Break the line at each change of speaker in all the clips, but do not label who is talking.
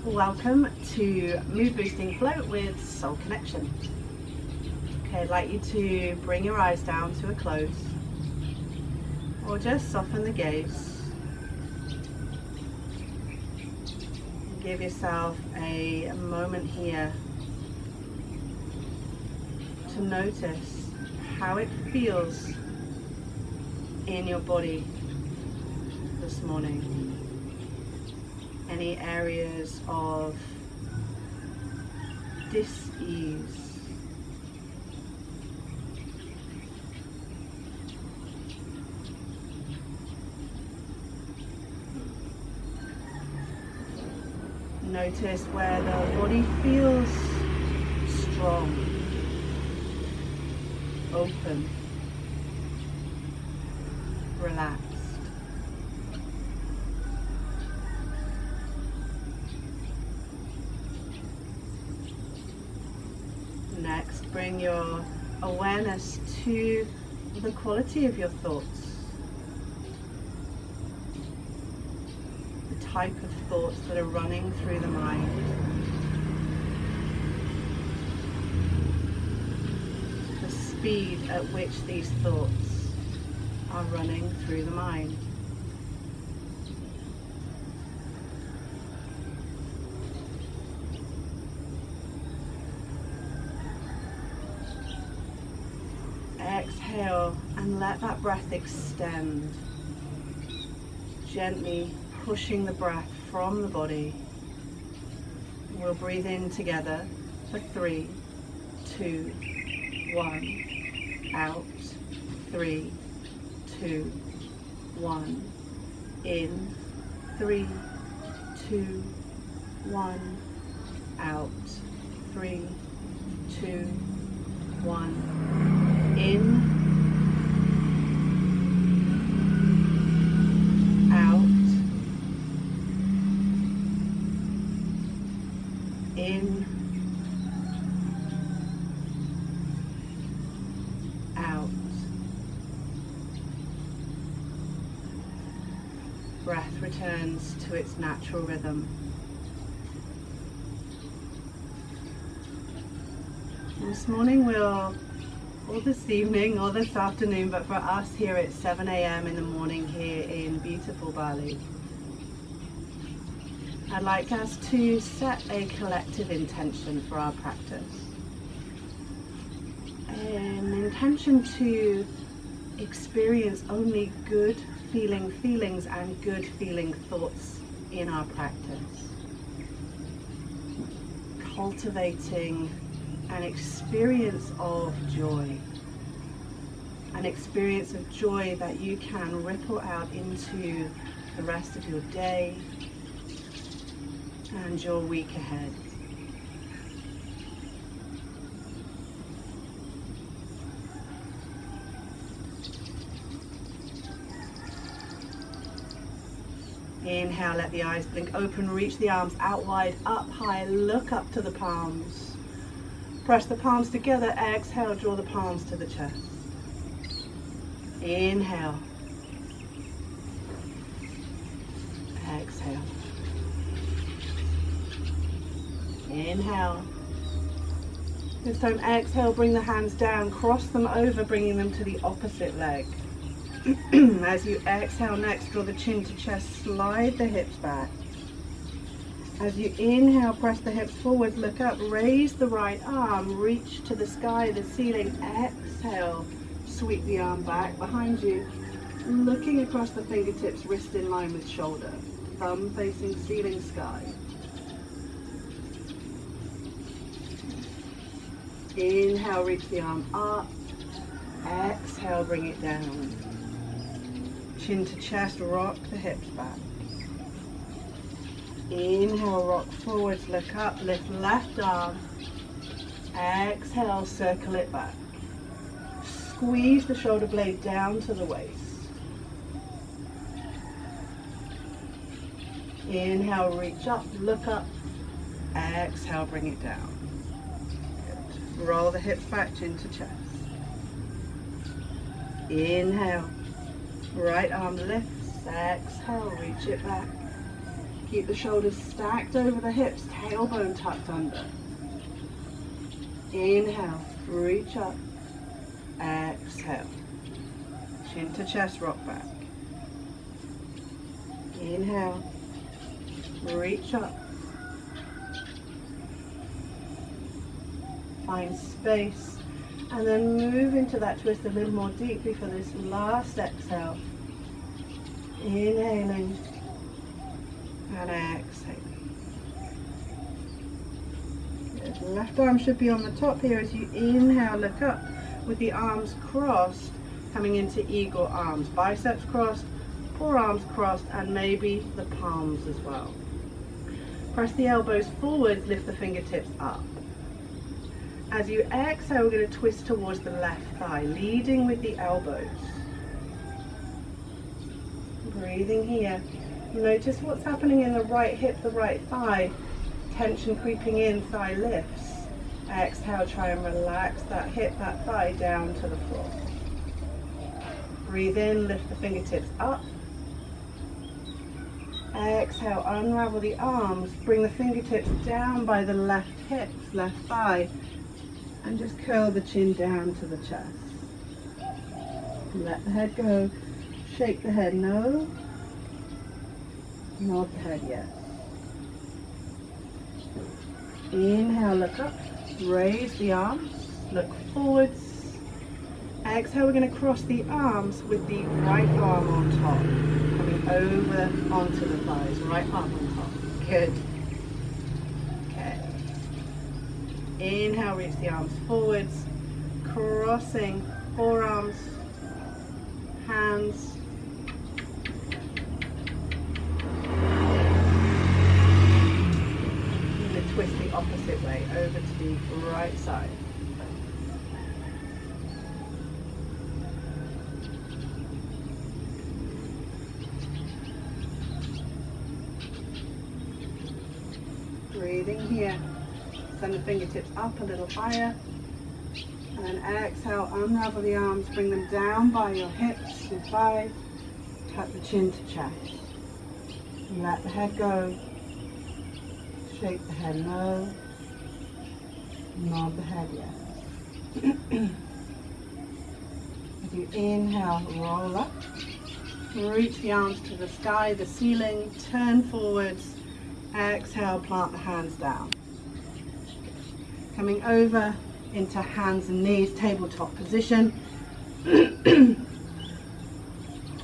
Welcome to Mood Boosting Float with Soul Connection. Okay, I'd like you to bring your eyes down to a close or just soften the gaze. Give yourself a moment here to notice how it feels in your body this morning. Any areas of dis-ease. Notice where the body feels strong, open, relaxed. Next, bring your awareness to the quality of your thoughts, the type of thoughts that are running through the mind. The speed at which these thoughts are running through the mind. Exhale and let that breath extend, gently pushing the breath from the body. We'll breathe in together for 3, 2, 1, out, 3, 2, 1, in, 3, 2, 1, out, 3, 2, 1. In, out, in, out. Breath returns to its natural rhythm. This morning or this evening or this afternoon, but for us here it's 7 a.m. in the morning here in beautiful Bali. I'd like us to set a collective intention for our practice. An intention to experience only good feeling feelings and good feeling thoughts in our practice. Cultivating an experience of joy. An experience of joy that you can ripple out into the rest of your day and your week ahead. Inhale, let the eyes blink open, reach the arms out wide, up high, look up to the palms. Press the palms together, exhale, draw the palms to the chest. Inhale. Exhale. Inhale. This time exhale, bring the hands down, cross them over, bringing them to the opposite leg. As you exhale next, draw the chin to chest, slide the hips back. As you inhale, press the hips forward, look up, raise the right arm, reach to the sky, the ceiling. Exhale, sweep the arm back behind you, looking across the fingertips, wrist in line with shoulder, thumb facing ceiling, sky. Inhale, reach the arm up. Exhale, bring it down. Chin to chest, rock the hips back. Inhale, rock forwards, look up, lift left arm. Exhale, circle it back. Squeeze the shoulder blade down to the waist. Inhale, reach up, look up. Exhale, bring it down. Good. Roll the hips back, chin to chest. Inhale, right arm lifts. Exhale, reach it back. Keep the shoulders stacked over the hips, tailbone tucked under. Inhale, reach up. Exhale. Chin to chest, rock back. Inhale, reach up. Find space. And then move into that twist a little more deeply for this last exhale. Inhaling and exhaling. Good. Left arm should be on the top here as you inhale, look up with the arms crossed, coming into eagle arms. Biceps crossed, forearms crossed, and maybe the palms as well. Press the elbows forward, lift the fingertips up. As you exhale, we're going to twist towards the left thigh, leading with the elbows. Breathing here. Notice what's happening in the right hip, the right thigh. Tension creeping in, thigh lifts. Exhale, try and relax that hip, that thigh down to the floor. Breathe in, lift the fingertips up. Exhale, unravel the arms, bring the fingertips down by the left hip, left thigh. And just curl the chin down to the chest. Let the head go. Shake the head no. Nod the head yes. Inhale, look up. Raise the arms. Look forwards. Exhale, we're going to cross the arms with the right arm on top. Coming over onto the thighs. Right arm on top. Good. Inhale, reach the arms forwards, crossing forearms, hands. I'm going to twist the opposite way, over to the right side. Breathing here. Send the fingertips up a little higher. And then exhale, unravel the arms, bring them down by your hips and thighs. Tuck the chin to chest. Let the head go. Shake the head no. Nod the head yes. As you inhale, roll up. Reach the arms to the sky, the ceiling. Turn forwards. Exhale, plant the hands down. Coming over into hands and knees, tabletop position.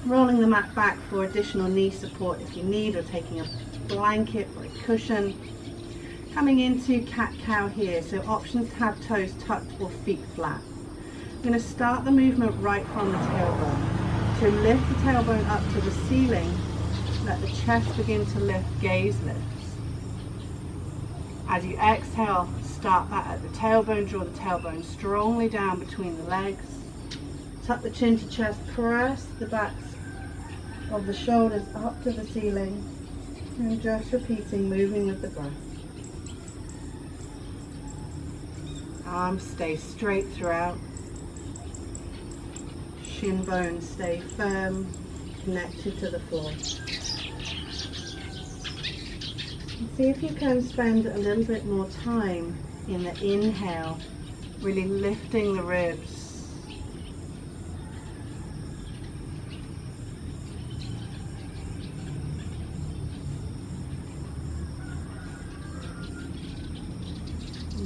Rolling the mat back for additional knee support if you need, or taking a blanket or a cushion. Coming into cat-cow here, so options to have toes tucked or feet flat. I'm going to start the movement right from the tailbone. So lift the tailbone up to the ceiling, let the chest begin to lift, gaze lifts. As you exhale, start that at the tailbone, draw the tailbone strongly down between the legs. Tuck the chin to chest, press the backs of the shoulders up to the ceiling. And just repeating, moving with the breath. Arms stay straight throughout. Shin bones stay firm, connected to the floor. See if you can spend a little bit more time in the inhale, really lifting the ribs.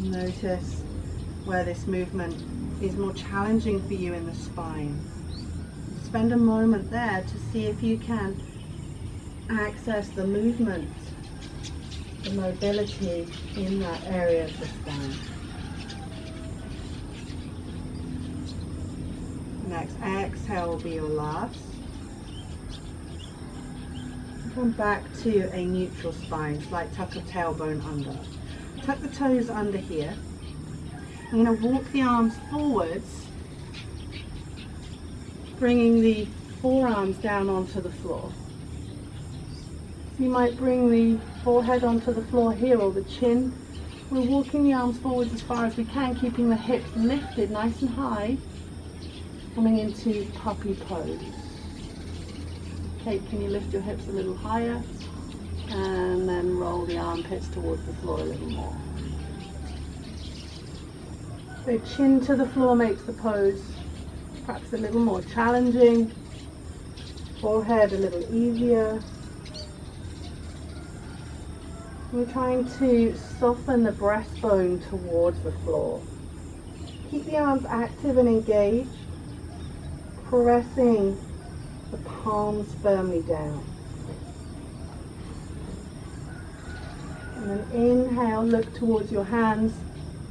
Notice where this movement is more challenging for you in the spine. Spend a moment there to see if you can access the movement, the mobility in that area of the spine. Next exhale will be your last. Come back to a neutral spine, slight tuck of tailbone under. Tuck the toes under here. I'm going to walk the arms forwards, bringing the forearms down onto the floor. You might bring the forehead onto the floor here, or the chin. We're walking the arms forwards as far as we can, keeping the hips lifted nice and high. Coming into puppy pose. Kate, can you lift your hips a little higher? And roll the armpits towards the floor a little more. So chin to the floor makes the pose perhaps a little more challenging. Forehead a little easier. We're trying to soften the breastbone towards the floor. Keep the arms active and engaged, pressing the palms firmly down. And then inhale, look towards your hands,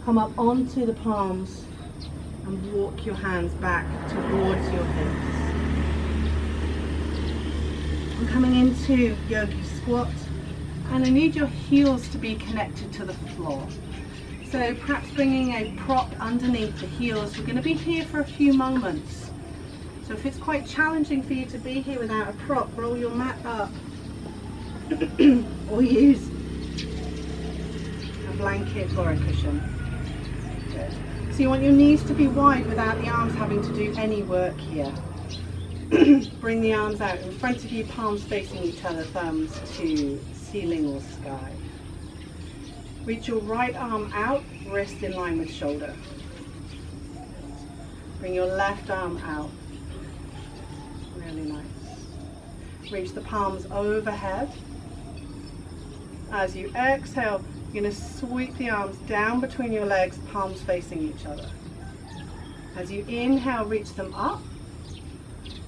come up onto the palms and walk your hands back towards your hips. I'm coming into Yogi Squat, and I need your heels to be connected to the floor. So perhaps bringing a prop underneath the heels. We're going to be here for a few moments. So if it's quite challenging for you to be here without a prop, roll your mat up or use a blanket or a cushion. Good. So you want your knees to be wide without the arms having to do any work here. Bring the arms out in front of you, palms facing each other, thumbs to ceiling or sky. Reach your right arm out, wrist in line with shoulder. Bring your left arm out. Really nice. Reach the palms overhead. As you exhale, you're going to sweep the arms down between your legs, palms facing each other. As you inhale, reach them up.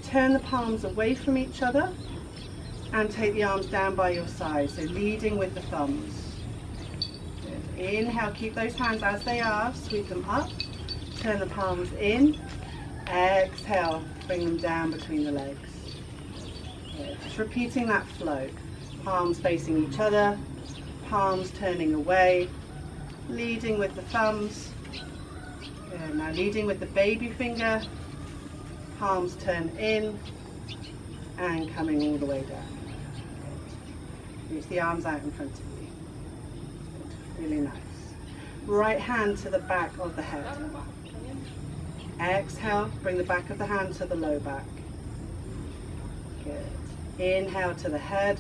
Turn the palms away from each other and take the arms down by your side, so leading with the thumbs. Good. Inhale, keep those hands as they are, sweep them up, turn the palms in, exhale, bring them down between the legs. Good. Just repeating that flow, palms facing each other, palms turning away, leading with the thumbs. Good. Now leading with the baby finger, palms turn in and coming all the way down. Reach the arms out in front of you. Really nice. Right hand to the back of the head. Exhale, bring the back of the hand to the low back. Good. Inhale to the head.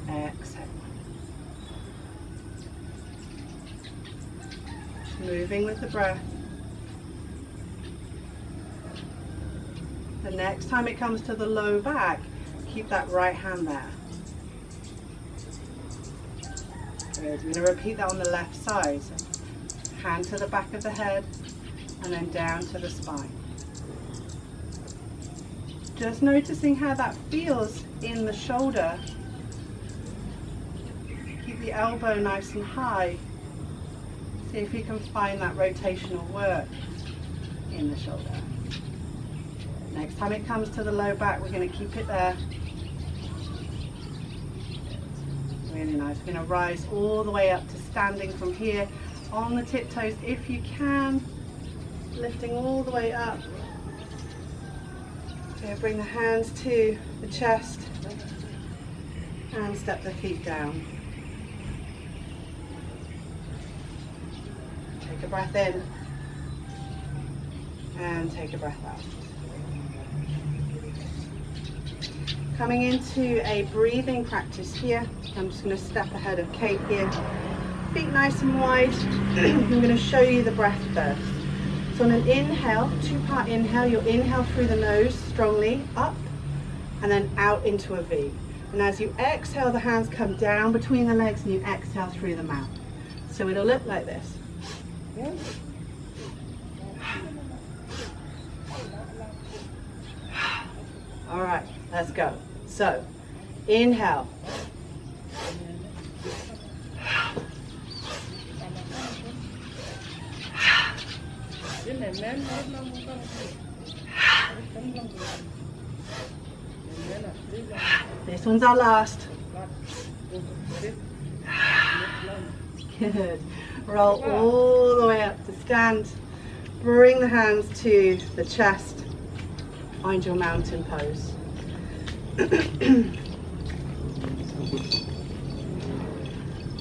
Exhale. Just moving with the breath. The next time it comes to the low back, keep that right hand there. Good. We're going to repeat that on the left side. So hand to the back of the head and then down to the spine. Just noticing how that feels in the shoulder. Keep the elbow nice and high. See if you can find that rotational work in the shoulder. Next time it comes to the low back, we're going to keep it there. Really nice. We're going to rise all the way up to standing from here on the tiptoes if you can. Lifting all the way up. Okay, bring the hands to the chest and step the feet down. Take a breath in and take a breath out. Coming into a breathing practice here. I'm just going to step ahead of Kate here. Feet nice and wide. I'm going to show you the breath first. So on an inhale, two-part inhale, you'll inhale through the nose strongly, up, and then out into a V. And as you exhale, the hands come down between the legs and you exhale through the mouth. So it'll look like this. All right, let's go. So, inhale. This one's our last. Good. Roll all the way up to stand. Bring the hands to the chest. Find your mountain pose.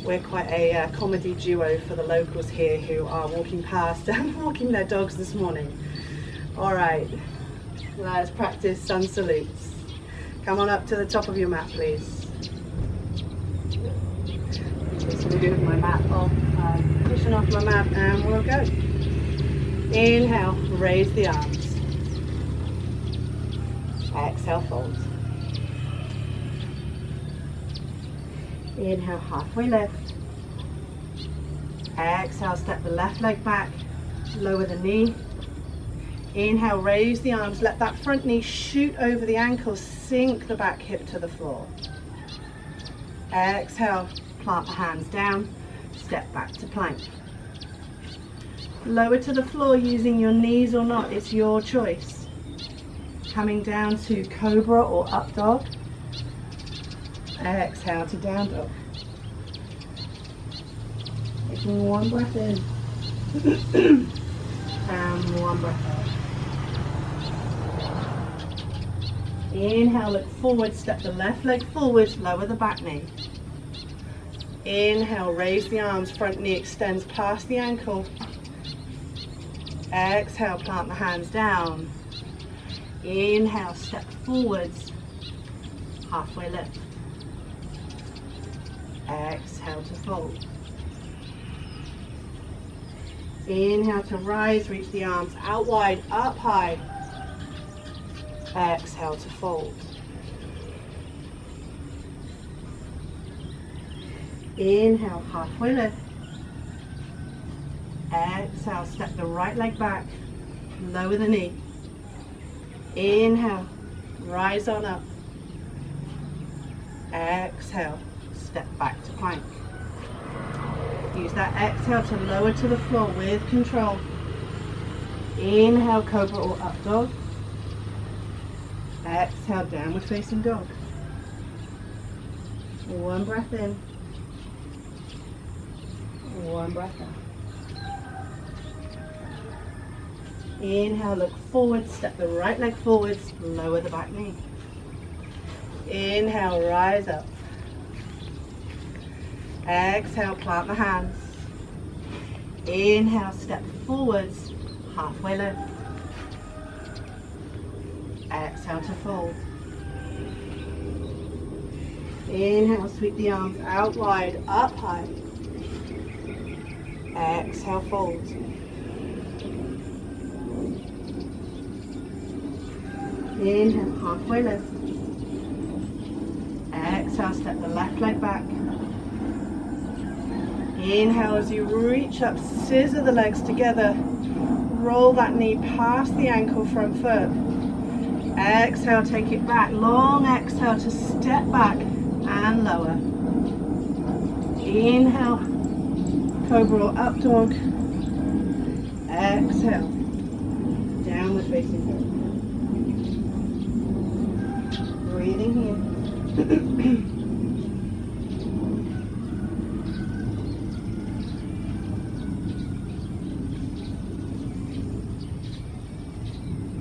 We're quite a comedy duo for the locals here who are walking past and walking their dogs this morning. All right, let's practice sun salutes. Come on up to the top of your mat, please. Just move my mat off, pushing off my mat, and we'll go. Inhale, raise the arms. Exhale, fold. Inhale, halfway lift. Exhale, step the left leg back, lower the knee. Inhale, raise the arms, let that front knee shoot over the ankle, sink the back hip to the floor. Exhale, plant the hands down, step back to plank. Lower to the floor using your knees or not, it's your choice. Coming down to cobra or up dog. Exhale to down dog. Taking one breath in. And one breath out. Inhale, look forward, step the left leg forward, lower the back knee. Inhale, raise the arms, front knee extends past the ankle. Exhale, plant the hands down. Inhale, step forwards, halfway lift. Exhale to fold. Inhale to rise, reach the arms out wide, up high. Exhale to fold. Inhale, halfway lift. Exhale, step the right leg back, lower the knee. Inhale, rise on up. Exhale, step back to plank. Use that exhale to lower to the floor with control. Inhale, cobra or up dog. Exhale, downward facing dog. One breath in. One breath out. Inhale, look forward, step the right leg forwards, lower the back knee. Inhale, rise up. Exhale, plant the hands. Inhale, step forwards, halfway lift. Exhale to fold. Inhale, sweep the arms out wide, up high. Exhale, fold. Inhale, halfway lift. Exhale, step the left leg back. Inhale as you reach up, scissor the legs together. Roll that knee past the ankle, front foot. Exhale, take it back. Long exhale to step back and lower. Inhale, cobra or up dog. Exhale, downward facing dog. Breathing here.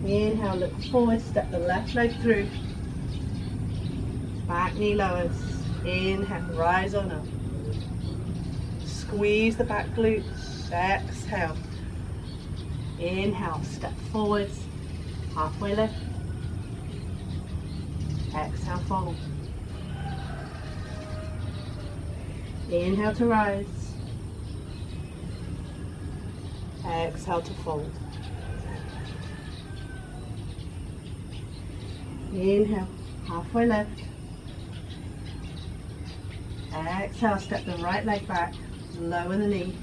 Inhale, look forward, step the left leg through. Back knee lowers. Inhale, rise on up. Squeeze the back glutes. Exhale. Inhale, step forwards. Halfway lift. Exhale, fold. Inhale to rise. Exhale to fold. Inhale, halfway lift. Exhale, step the right leg back, lower the knee.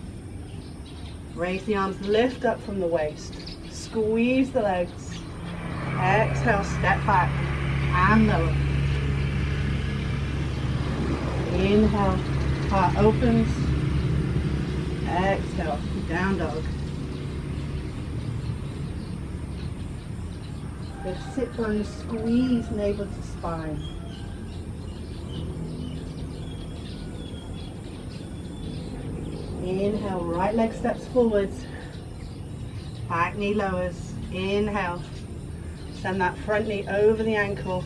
Raise the arms, lift up from the waist. Squeeze the legs. Exhale, step back and lower. Inhale, heart opens. Exhale, down dog. Sit bone, squeeze navel to spine. Inhale, right leg steps forwards. Back knee lowers. Inhale. Send that front knee over the ankle.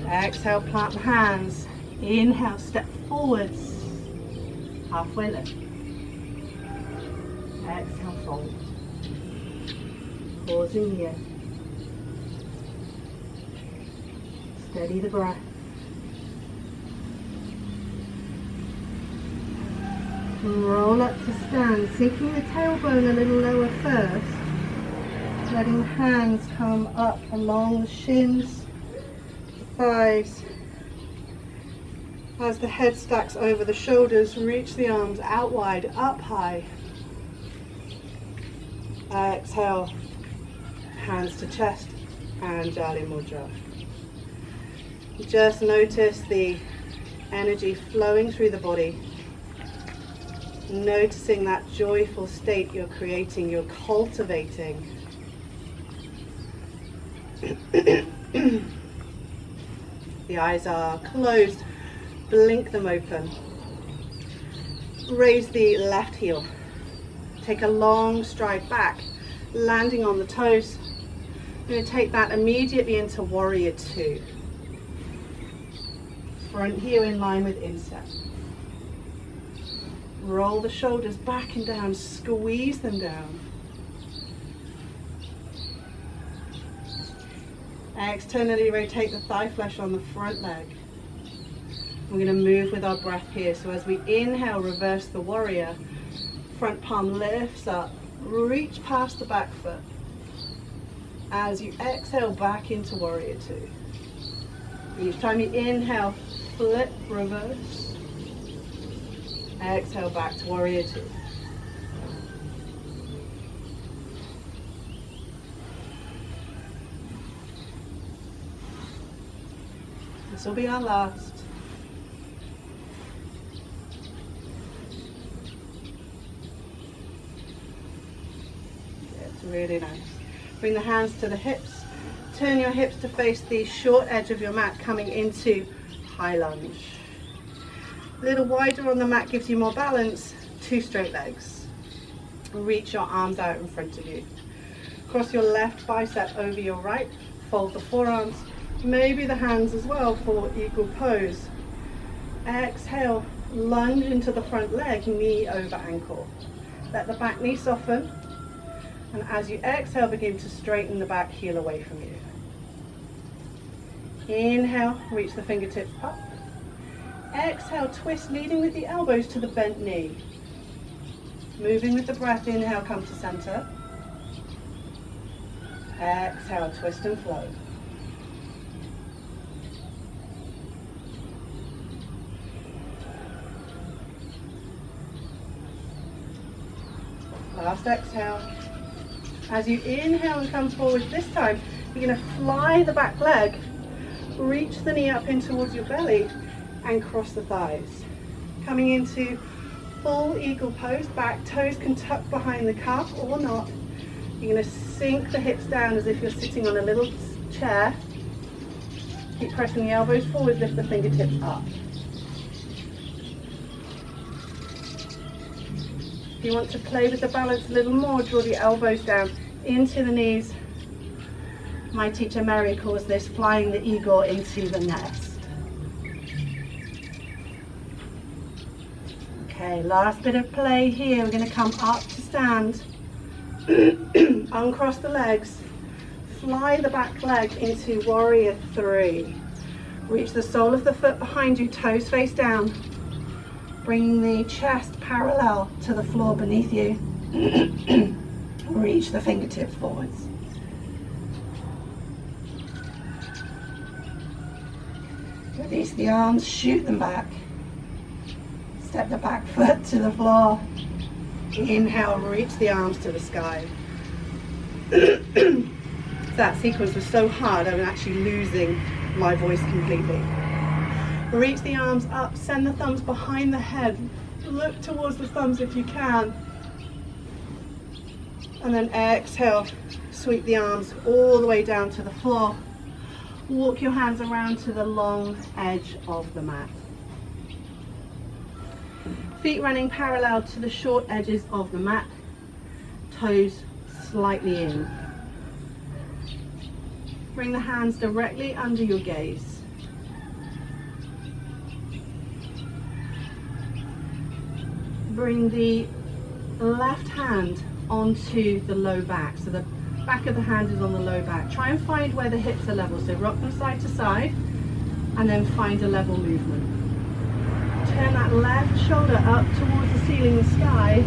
Exhale, plant the hands. Inhale, step forwards. Halfway lift. Exhale, fold. Pausing here. Steady the breath. Roll up to stand, sinking the tailbone a little lower first. Letting the hands come up along the shins, the thighs. As the head stacks over the shoulders, reach the arms out wide, up high. Exhale, hands to chest and Jali Mudra. Just notice the energy flowing through the body. Noticing that joyful state you're creating, you're cultivating. The eyes are closed. Blink them open. Raise the left heel. Take a long stride back, landing on the toes. I'm going to take that immediately into Warrior Two. Front heel in line with instep. Roll the shoulders back and down, squeeze them down. Externally rotate the thigh flesh on the front leg. We're going to move with our breath here. So as we inhale, reverse the warrior. Front palm lifts up. Reach past the back foot. As you exhale, back into Warrior Two. Each time you inhale, flip, reverse. Exhale, back to Warrior Two. This will be our last. Really nice. Bring the hands to the hips. Turn your hips to face the short edge of your mat, coming into high lunge. A little wider on the mat gives you more balance. Two straight legs. Reach your arms out in front of you. Cross your left bicep over your right. Fold the forearms. Maybe the hands as well for eagle pose. Exhale. Lunge into the front leg, knee over ankle. Let the back knee soften. And as you exhale, begin to straighten the back heel away from you. Inhale, reach the fingertips up. Exhale, twist, leading with the elbows to the bent knee. Moving with the breath, inhale, come to center. Exhale, twist and flow. Last exhale. As you inhale and come forward this time, you're going to fly the back leg, reach the knee up in towards your belly and cross the thighs. Coming into full eagle pose, back toes can tuck behind the calf or not. You're going to sink the hips down as if you're sitting on a little chair. Keep pressing the elbows forward, lift the fingertips up. If you want to play with the balance a little more, draw the elbows down into the knees. My teacher Mary calls this flying the eagle into the nest. Okay, last bit of play here. We're going to come up to stand. Uncross the legs. Fly the back leg into Warrior Three. Reach the sole of the foot behind you, toes face down. Bringing the chest parallel to the floor beneath you. Reach the fingertips forwards. Release the arms, shoot them back. Step the back foot to the floor. Inhale, reach the arms to the sky. That sequence was so hard, I'm actually losing my voice completely. Reach the arms up, send the thumbs behind the head. Look towards the thumbs if you can. And then exhale, sweep the arms all the way down to the floor. Walk your hands around to the long edge of the mat. Feet running parallel to the short edges of the mat. Toes slightly in. Bring the hands directly under your gaze. Bring the left hand onto the low back. So the back of the hand is on the low back. Try and find where the hips are level. So rock them side to side and then find a level movement. Turn that left shoulder up towards the ceiling, the sky,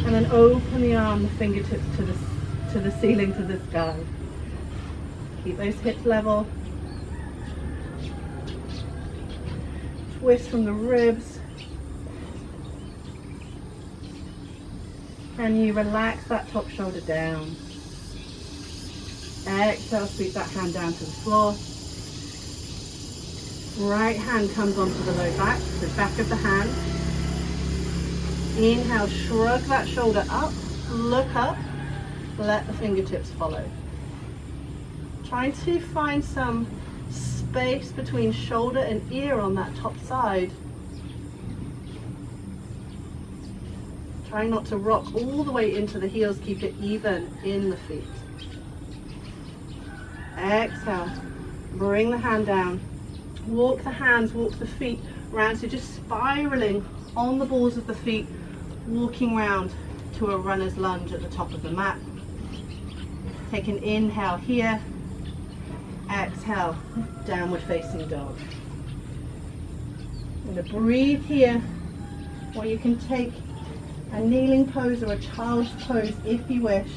and then open the arm, the fingertips to the ceiling, to the sky. Keep those hips level. Twist from the ribs. And you relax that top shoulder down. Exhale, sweep that hand down to the floor. Right hand comes onto the low back, the back of the hand. Inhale, shrug that shoulder up, look up, let the fingertips follow. Try to find some space between shoulder and ear on that top side. Try not to rock all the way into the heels, keep it even in the feet. Exhale, bring the hand down. Walk the hands, walk the feet round, so just spiraling on the balls of the feet, walking round to a runner's lunge at the top of the mat. Take an inhale here, exhale, downward facing dog. I'm going to breathe here, or you can take a kneeling pose or a child's pose if you wish.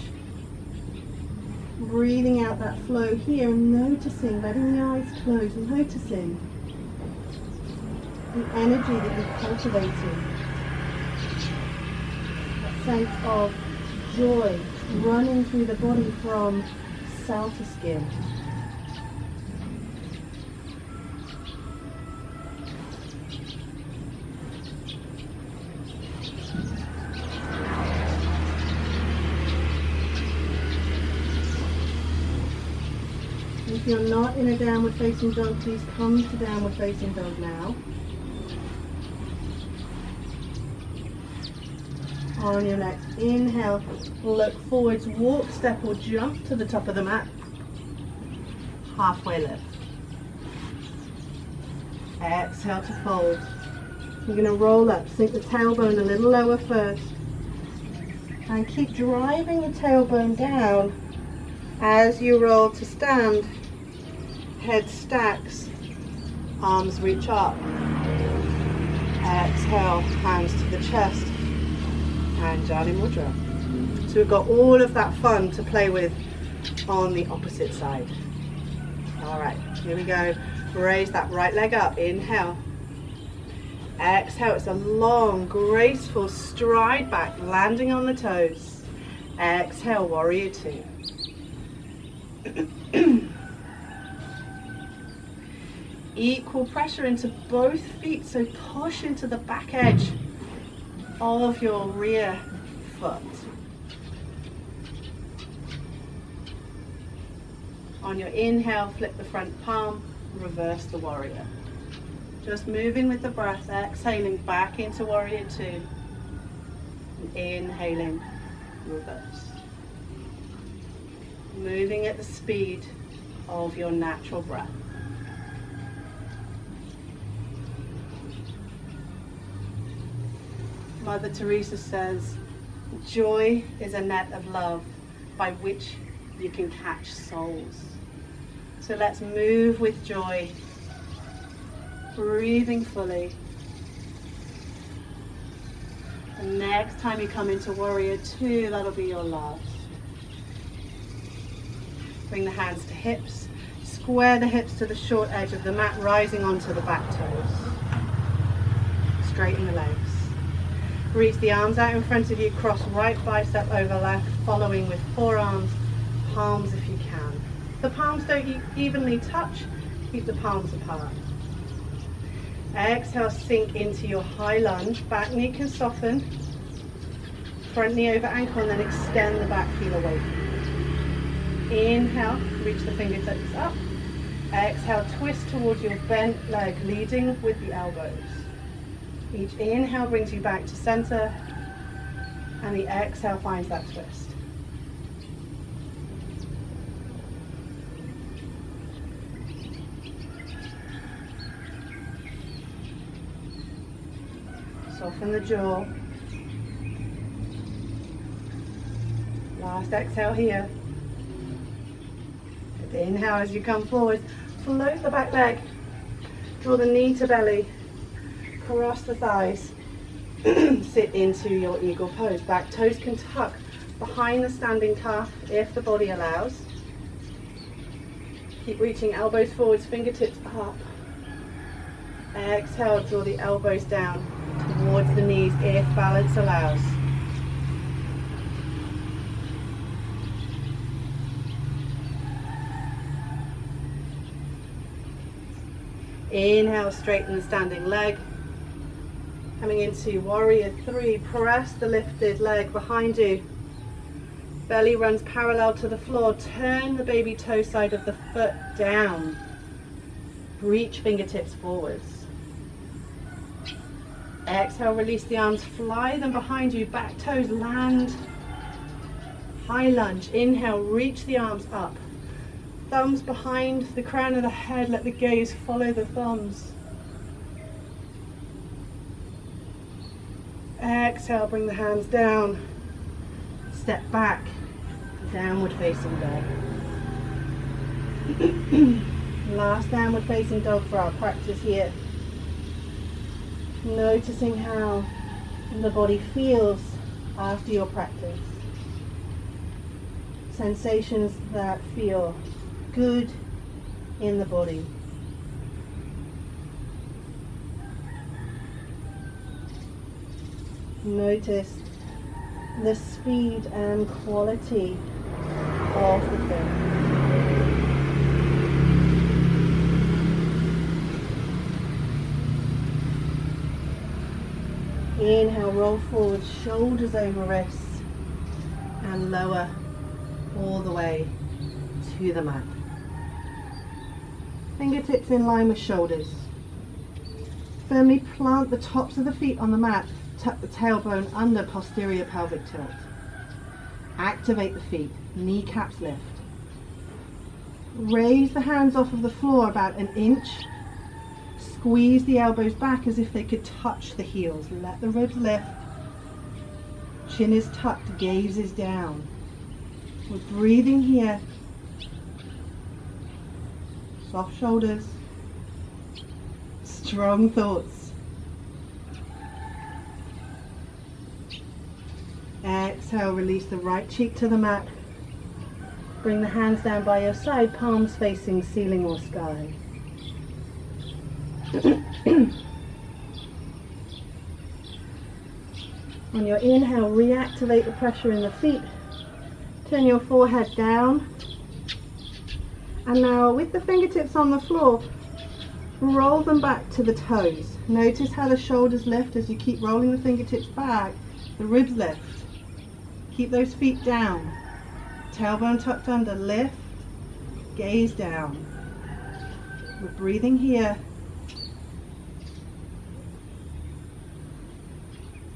Breathing out that flow here and noticing, letting the eyes close, noticing the energy that you're cultivating. That sense of joy running through the body from cell to skin. If you're not in a downward facing dog, please come to downward facing dog now. On your next inhale, look forwards, walk, step or jump to the top of the mat. Halfway lift. Exhale to fold. You're going to roll up, sink the tailbone a little lower first. And keep driving the tailbone down as you roll to stand. Head stacks, arms reach up. Exhale, hands to the chest, and Jali Mudra. So we've got all of that fun to play with on the opposite side. All right, here we go. Raise that right leg up, inhale. Exhale, it's a long, graceful stride back, landing on the toes. Exhale, warrior two. Equal pressure into both feet, so push into the back edge of your rear foot. On your inhale, flip the front palm, reverse the warrior. Just moving with the breath, exhaling back into warrior two, and inhaling, reverse. Moving at the speed of your natural breath. Mother Teresa says, joy is a net of love by which you can catch souls. So let's move with joy, breathing fully. And next time you come into warrior two, that'll be your last. Bring the hands to hips, square the hips to the short edge of the mat, rising onto the back toes. Straighten the legs. Reach the arms out in front of you, cross right bicep over left, following with forearms, palms if you can. The palms don't evenly touch, keep the palms apart. Exhale, sink into your high lunge, back knee can soften, front knee over ankle, and then extend the back heel away. Inhale, reach the fingertips up. Exhale, twist towards your bent leg, leading with the elbows. Each inhale brings you back to center, and the exhale finds that twist. Soften the jaw. Last exhale here. Inhale as you come forward. Float the back leg. Draw the knee to belly. Cross the thighs. Sit into your eagle pose. Back toes can tuck behind the standing calf if the body allows. Keep reaching elbows forwards, fingertips up. Exhale, draw the elbows down towards the knees if balance allows. Inhale, straighten the standing leg. Coming into warrior three, press the lifted leg behind you. Belly runs parallel to the floor. Turn the baby toe side of the foot down. Reach fingertips forwards. Exhale, release the arms, fly them behind you. Back toes land. High lunge. Inhale, reach the arms up. Thumbs behind the crown of the head. Let the gaze follow the thumbs. Exhale, bring the hands down. Step back. Downward facing dog. Last downward facing dog for our practice here. Noticing how the body feels after your practice. Sensations that feel good in the body. Notice the speed and quality of the thing. Inhale, roll forward, shoulders over wrists, and lower all the way to the mat. Fingertips in line with shoulders. Firmly plant the tops of the feet on the mat. Tuck the tailbone under posterior pelvic tilt. Activate the feet, kneecaps lift. Raise the hands off of the floor about an inch. Squeeze the elbows back as if they could touch the heels. Let the ribs lift. Chin is tucked, gaze is down. We're breathing here. Soft shoulders. Strong thoughts. Exhale, release the right cheek to the mat. Bring the hands down by your side, palms facing ceiling or sky. On your inhale, reactivate the pressure in the feet. Turn your forehead down. And now with the fingertips on the floor, roll them back to the toes. Notice how the shoulders lift as you keep rolling the fingertips back. The ribs lift. Keep those feet down. Tailbone tucked under, lift, gaze down. We're breathing here.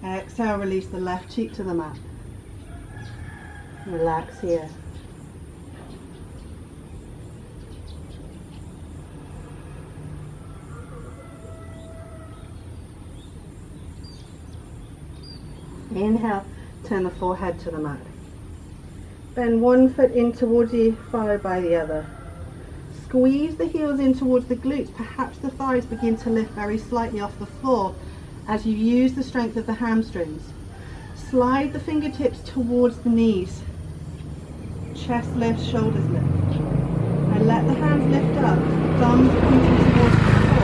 Exhale, release the left cheek to the mat. Relax here. Inhale, turn the forehead to the mat. Bend one foot in towards you, followed by the other. Squeeze the heels in towards the glutes. Perhaps the thighs begin to lift very slightly off the floor as you use the strength of the hamstrings. Slide the fingertips towards the knees. Chest lifts, shoulders lift. Now let the hands lift up, thumbs pointing towards the floor.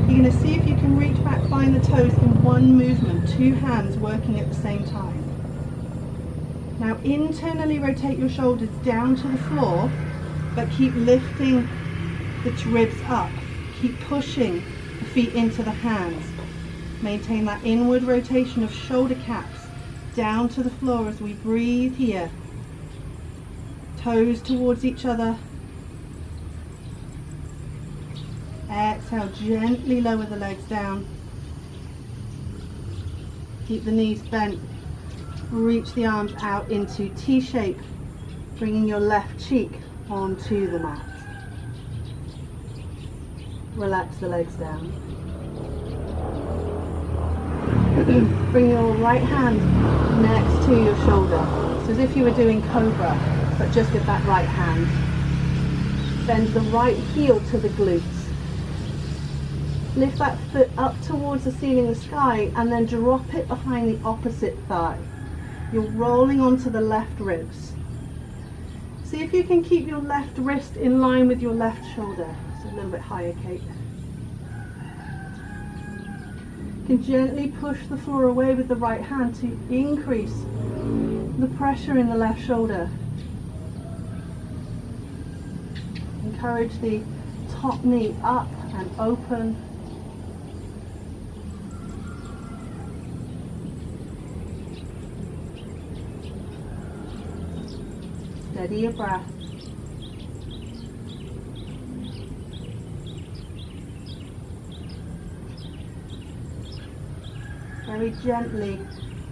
You're going to see if you can reach back, find the toes in one movement, two hands working at the same time. Now internally rotate your shoulders down to the floor, but keep lifting the ribs up. Keep pushing the feet into the hands. Maintain that inward rotation of shoulder caps down to the floor as we breathe here. Toes towards each other. Exhale, gently lower the legs down. Keep the knees bent. Reach the arms out into T shape, bringing your left cheek onto the mat. Relax the legs down. Bring your right hand next to your shoulder. It's as if you were doing cobra, but just with that right hand. Bend the right heel to the glutes. Lift that foot up towards the ceiling of the sky and then drop it behind the opposite thigh. You're rolling onto the left ribs. See if you can keep your left wrist in line with your left shoulder. It's a little bit higher, Kate. You can gently push the floor away with the right hand to increase the pressure in the left shoulder. Encourage the top knee up and open. Steady your breath. Very gently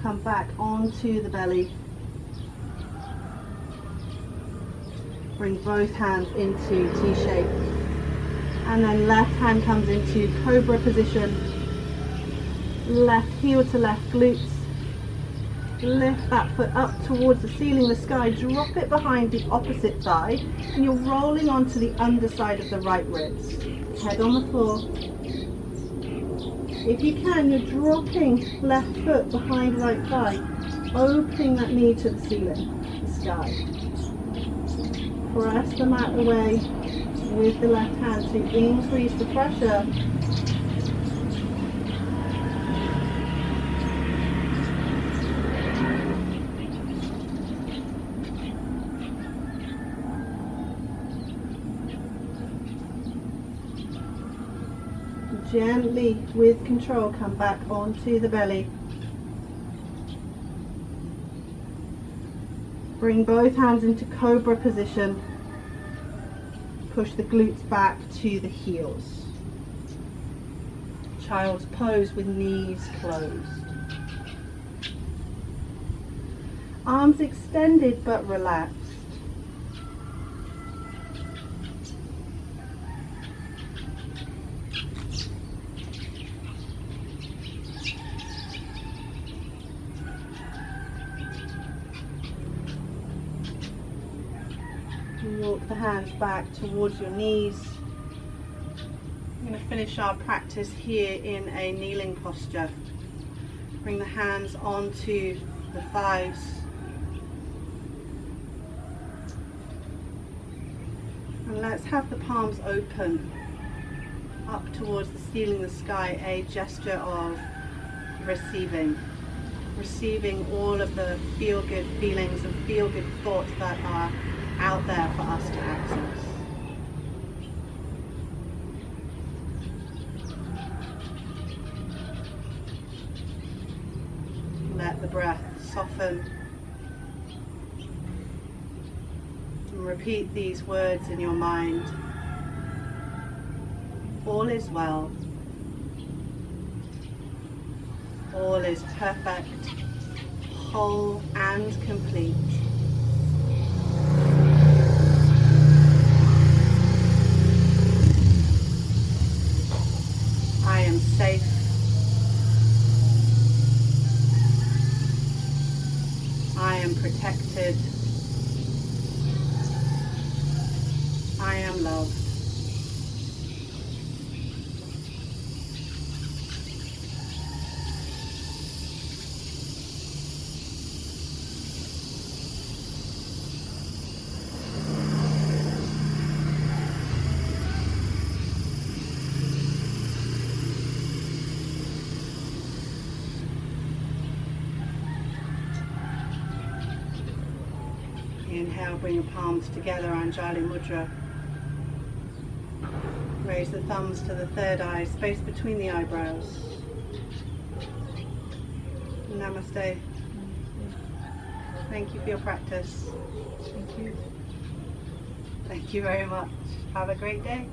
come back onto the belly. Bring both hands into T-shape. And then left hand comes into cobra position. Left heel to left glutes. Lift that foot up towards the ceiling of the sky. Drop it behind the opposite thigh. And you're rolling onto the underside of the right ribs. Head on the floor. If you can, you're dropping left foot behind right thigh, opening that knee to the ceiling, the sky. Press the mat away with the left hand to increase the pressure. Gently, with control, come back onto the belly. Bring both hands into cobra position. Push the glutes back to the heels. Child's pose with knees closed. Arms extended but relaxed. Walk the hands back towards your knees. We're going to finish our practice here in a kneeling posture. Bring the hands onto the thighs. And let's have the palms open up towards the ceiling of the sky, a gesture of receiving. Receiving all of the feel-good feelings and feel-good thoughts that are out there for us to access. Let the breath soften. And repeat these words in your mind. All is well. All is perfect, whole and complete. I am safe. I am protected. I am loved. Inhale, bring your palms together, Anjali Mudra. Raise the thumbs to the third eye, space between the eyebrows. Namaste. Thank you for your practice.
Thank you.
Thank you very much. Have a great day.